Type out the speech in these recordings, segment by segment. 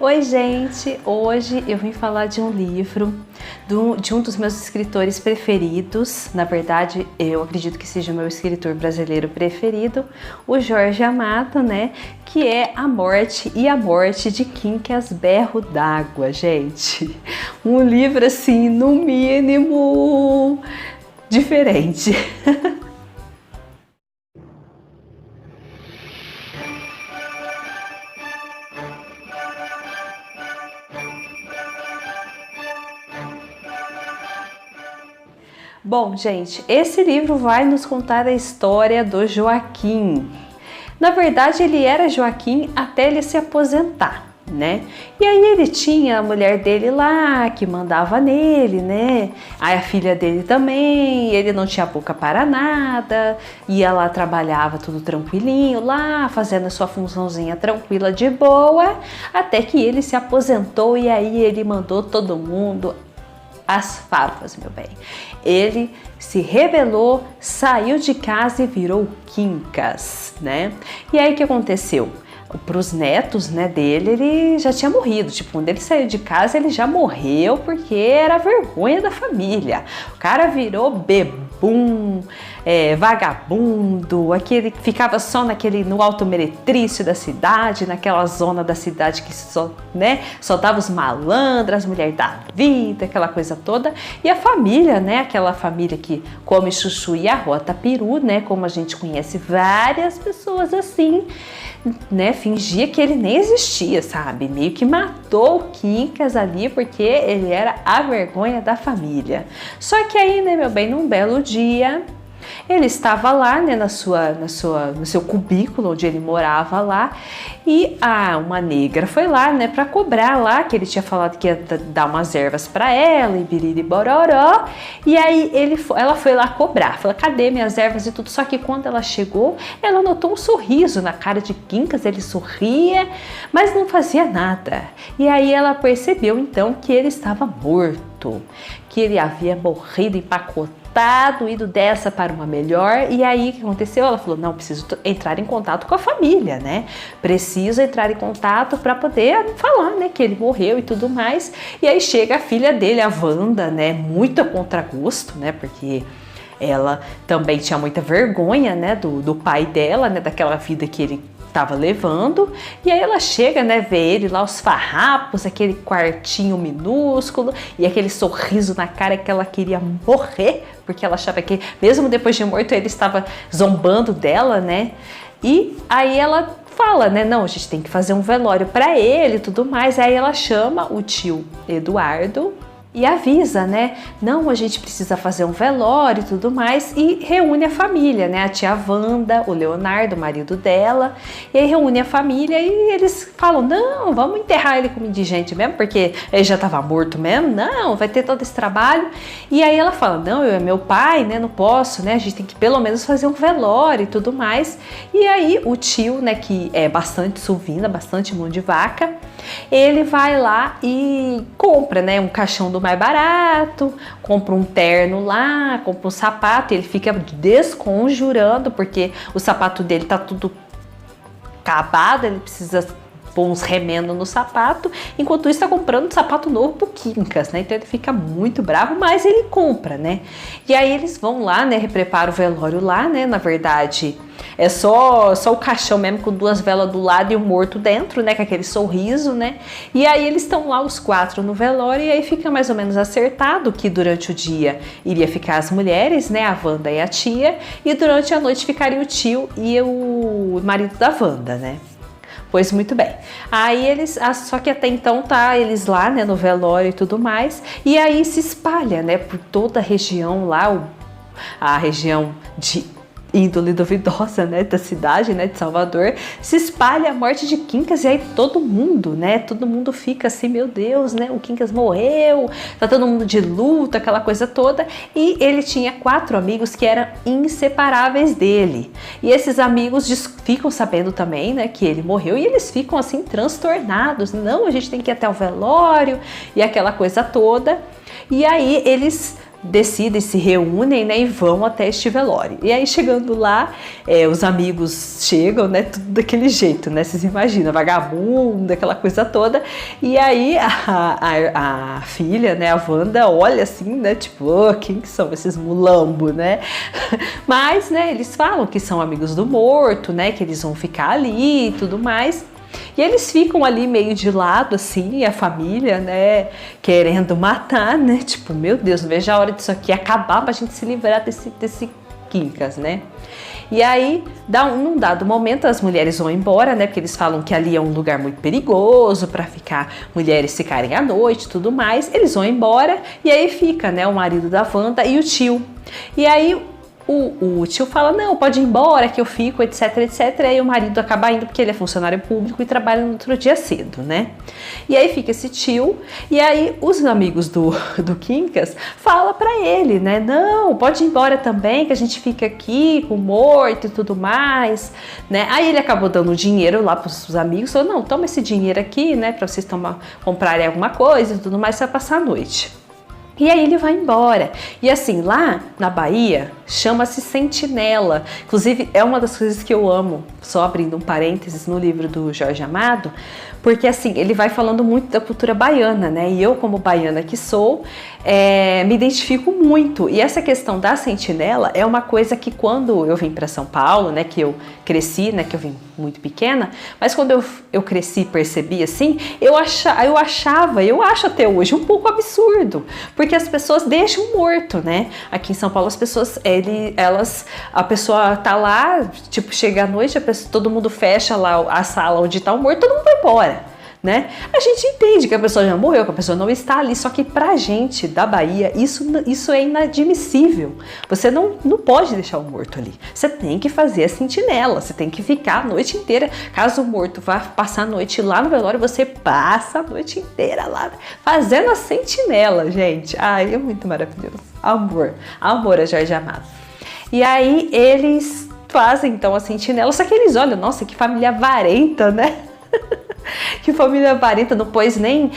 Oi, gente! Hoje eu vim falar de um livro de um dos meus escritores preferidos. Na verdade, eu acredito que seja o meu escritor brasileiro preferido, o Jorge Amado, né? Que é A Morte e a Morte de Quincas Berro d'Água, gente. Um livro, assim, no mínimo diferente. Bom, gente, esse livro vai nos contar a história do Joaquim. Na verdade, ele era Joaquim até ele se aposentar, né? E aí ele tinha a mulher dele lá, que mandava nele, né? Aí a filha dele também, ele não tinha boca para nada, ia lá, trabalhava tudo tranquilinho lá, fazendo a sua funçãozinha tranquila, de boa, até que ele se aposentou e aí ele mandou todo mundo as favas, meu bem. Ele se rebelou, saiu de casa e virou Quincas, né? E aí o que aconteceu? Para os netos, né, dele, ele já tinha morrido. Tipo, quando ele saiu de casa, ele já morreu porque era a vergonha da família. O cara virou bebum, vagabundo, aquele que ficava só no alto meretrício da cidade, naquela zona da cidade que só dava os malandros, as mulheres da vida, aquela coisa toda. E a família, né, aquela família que come chuchu e arrota peru, né, como a gente conhece várias pessoas assim, né, fingia que ele nem existia, sabe? Meio que matou o Quincas ali porque ele era a vergonha da família. Só que aí, né, meu bem, num belo dia, ele estava lá, né, no seu cubículo onde ele morava lá, e uma negra foi lá, né, para cobrar lá, que ele tinha falado que ia dar umas ervas para ela, e biriri bororó, e aí ela foi lá cobrar, falou, cadê minhas ervas e tudo, só que quando ela chegou, ela notou um sorriso na cara de Quincas, ele sorria, mas não fazia nada, e aí ela percebeu então que ele estava morto, que ele havia morrido empacotado, ido dessa para uma melhor. E aí o que aconteceu? Ela falou, não, preciso entrar em contato com a família, né? Preciso entrar em contato para poder falar, né, que ele morreu e tudo mais. E aí chega a filha dele, a Wanda, né, muito a contragosto, né, porque ela também tinha muita vergonha, né, do pai dela, né, daquela vida que ele estava levando, e aí ela chega, né, vê ele lá, os farrapos, aquele quartinho minúsculo e aquele sorriso na cara que ela queria morrer, porque ela achava que mesmo depois de morto ele estava zombando dela, né, e aí ela fala, né, não, a gente tem que fazer um velório para ele e tudo mais, aí ela chama o tio Eduardo e avisa, né, não, a gente precisa fazer um velório e tudo mais, e reúne a família, né, a tia Wanda, o Leonardo, o marido dela, e aí reúne a família e eles falam, não, vamos enterrar ele como indigente mesmo, porque ele já estava morto mesmo, não, vai ter todo esse trabalho, e aí ela fala, não, eu é meu pai, né, não posso, né, a gente tem que pelo menos fazer um velório e tudo mais, e aí o tio, né, que é bastante suvina, bastante mão de vaca, ele vai lá e compra, né, um caixão do mais barato, compra um terno lá, compra um sapato, e ele fica desconjurando, porque o sapato dele tá tudo acabado, ele precisa pôr uns remendos no sapato, enquanto isso tá comprando um sapato novo pro Quincas, né, então ele fica muito bravo, mas ele compra, né, e aí eles vão lá, né, prepara o velório lá, né, na verdade é só o caixão mesmo com duas velas do lado e o morto dentro, né, com aquele sorriso, né, e aí eles estão lá os quatro no velório, e aí fica mais ou menos acertado que durante o dia iria ficar as mulheres, né, a Wanda e a tia, e durante a noite ficaria o tio e o marido da Wanda, né. Pois muito bem, aí só que até então tá eles lá, né, no velório e tudo mais, e aí se espalha, né, por toda a região lá, a região de índole duvidosa, né, da cidade, né, de Salvador, se espalha a morte de Quincas, e aí todo mundo, né, todo mundo fica assim, meu Deus, né, o Quincas morreu, tá todo mundo de luto, aquela coisa toda, e ele tinha 4 amigos que eram inseparáveis dele, e esses amigos ficam sabendo também, né, que ele morreu, e eles ficam assim transtornados, não, a gente tem que ir até o velório, e aquela coisa toda, e aí eles decidem, se reúnem, né, e vão até este velório. E aí chegando lá, os amigos chegam, né, tudo daquele jeito, né, vocês imaginam, vagabunda, aquela coisa toda. E aí a filha, né, a Wanda, olha assim, né, tipo, oh, quem que são esses mulambos, né? Mas, né, eles falam que são amigos do morto, né, que eles vão ficar ali e tudo mais. E eles ficam ali meio de lado, assim, a família, né, querendo matar, né, tipo, meu Deus, não vejo a hora disso aqui acabar pra gente se livrar desse Quincas, né. E aí, num dado momento, as mulheres vão embora, né, porque eles falam que ali é um lugar muito perigoso pra mulheres ficarem à noite e tudo mais. Eles vão embora e aí fica, né, o marido da Wanda e o tio. E aí o tio fala, não, pode ir embora que eu fico, etc, etc. E aí o marido acaba indo porque ele é funcionário público e trabalha no outro dia cedo, né? E aí fica esse tio, e aí os amigos do Quincas falam pra ele, né? Não, pode ir embora também, que a gente fica aqui com o morto e tudo mais, né? Aí ele acabou dando dinheiro lá pros amigos, falou, não, toma esse dinheiro aqui, né? Pra vocês comprarem alguma coisa e tudo mais, pra passar a noite. E aí ele vai embora. E assim, lá na Bahia, chama-se sentinela. Inclusive, é uma das coisas que eu amo, só abrindo um parênteses no livro do Jorge Amado, porque assim, ele vai falando muito da cultura baiana, né? E eu, como baiana que sou, me identifico muito. E essa questão da sentinela é uma coisa que quando eu vim para São Paulo, né? Que eu cresci, né? Que eu vim muito pequena, mas quando eu cresci e percebi assim, eu acho até hoje um pouco absurdo, porque as pessoas deixam morto, né? Aqui em São Paulo as pessoas, a pessoa tá lá, tipo, chega à noite, todo mundo fecha lá a sala onde tá o morto, todo mundo vai embora, né? A gente entende que a pessoa já morreu, que a pessoa não está ali, só que pra gente da Bahia, isso é inadmissível. Você não pode deixar o morto ali. Você tem que fazer a sentinela, você tem que ficar a noite inteira. Caso o morto vá passar a noite lá no velório, você passa a noite inteira lá fazendo a sentinela, gente. Ai, é muito maravilhoso. Amor a Jorge Amado. E aí eles fazem então a sentinela, só que eles olham, nossa, que família avarenta, né? Que família avarenta, não pôs nem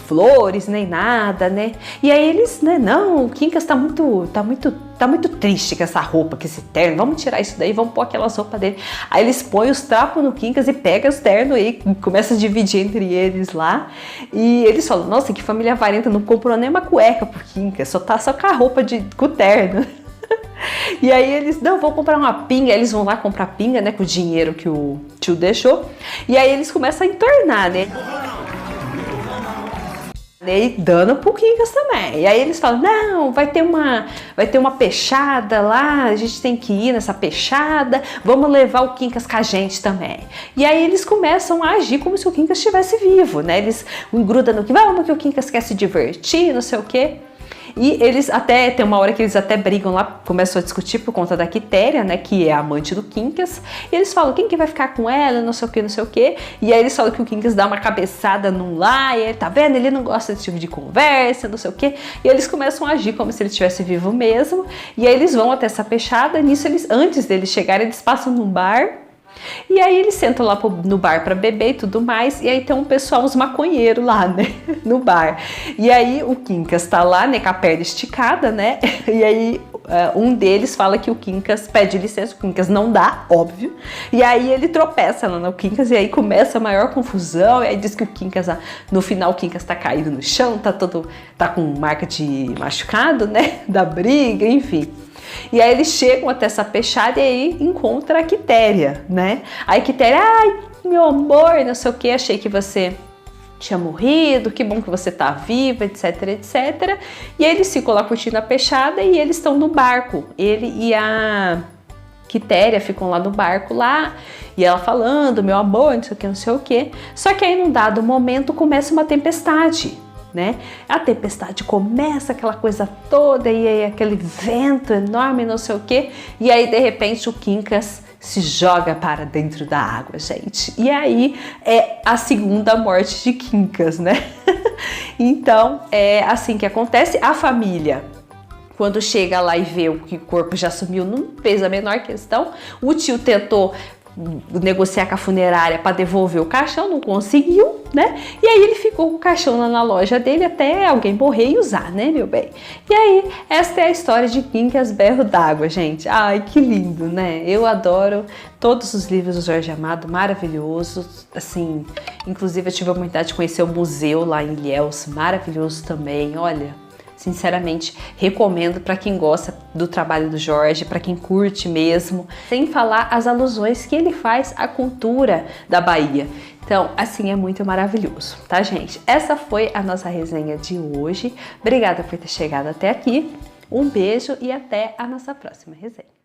flores, nem nada, né? E aí eles, né, não, o Quincas tá muito triste com essa roupa, com esse terno, vamos tirar isso daí, vamos pôr aquelas roupas dele. Aí eles põem os trapos no Quincas e pegam os ternos e começam a dividir entre eles lá. E eles falam, nossa, que família avarenta, não comprou nem uma cueca pro Quincas, só com a roupa com o terno. E aí eles, não, vou comprar uma pinga. Aí eles vão lá comprar pinga, né, com o dinheiro que o tio deixou. E aí eles começam a entornar, né? E dando pro Quincas também. E aí eles falam, não, vai ter uma peixada lá, a gente tem que ir nessa peixada, vamos levar o Quincas com a gente também. E aí eles começam a agir como se o Quincas estivesse vivo, né? Eles grudam no que vamos, que o Quincas quer se divertir, não sei o quê. E eles até, tem uma hora que eles até brigam lá, começam a discutir por conta da Quitéria, né, que é a amante do Quincas. E eles falam, quem que vai ficar com ela, não sei o que, não sei o que. E aí eles falam que o Quincas dá uma cabeçada num lá, e ele, tá vendo, ele não gosta desse tipo de conversa, não sei o que. E eles começam a agir como se ele estivesse vivo mesmo. E aí eles vão até essa peixada, nisso antes deles chegarem, eles passam num bar. E aí eles sentam lá no bar pra beber e tudo mais, e aí tem um pessoal, uns maconheiros lá, né, no bar. E aí o Quincas tá lá, né, com a perna esticada, né, e aí um deles fala que o Quincas pede licença, o Quincas não dá, óbvio, e aí ele tropeça lá no Quincas, e aí começa a maior confusão, e aí diz que o Quincas, no final o Quincas tá caído no chão, tá com marca de machucado, né, da briga, enfim. E aí eles chegam até essa peixada e aí encontra a Quitéria, né? Aí a Quitéria, ai, meu amor, não sei o que, achei que você tinha morrido, que bom que você tá viva, etc, etc. E aí eles ficam lá curtindo a peixada e eles estão no barco. Ele e a Quitéria ficam lá no barco lá, e ela falando, meu amor, não sei o que, não sei o que. Só que aí num dado momento começa uma tempestade, né? A tempestade começa, aquela coisa toda, e aí aquele vento enorme, não sei o que, e aí de repente o Quincas se joga para dentro da água, gente. E aí é a segunda morte de Quincas, né? Então é assim que acontece. A família, quando chega lá e vê que o corpo já sumiu, não fez a menor questão. O tio tentou negociar com a funerária para devolver o caixão, não conseguiu, né? E aí ele ficou com o caixão lá na loja dele até alguém morrer e usar, né, meu bem? E aí, essa é a história de Quincas Berro d'Água, gente. Ai, que lindo, né? Eu adoro todos os livros do Jorge Amado, maravilhosos, assim, inclusive eu tive a oportunidade de conhecer o museu lá em Ilhéus, maravilhoso também, olha. Sinceramente, recomendo para quem gosta do trabalho do Jorge, para quem curte mesmo, sem falar as alusões que ele faz à cultura da Bahia. Então, assim, é muito maravilhoso, tá, gente? Essa foi a nossa resenha de hoje. Obrigada por ter chegado até aqui. Um beijo e até a nossa próxima resenha.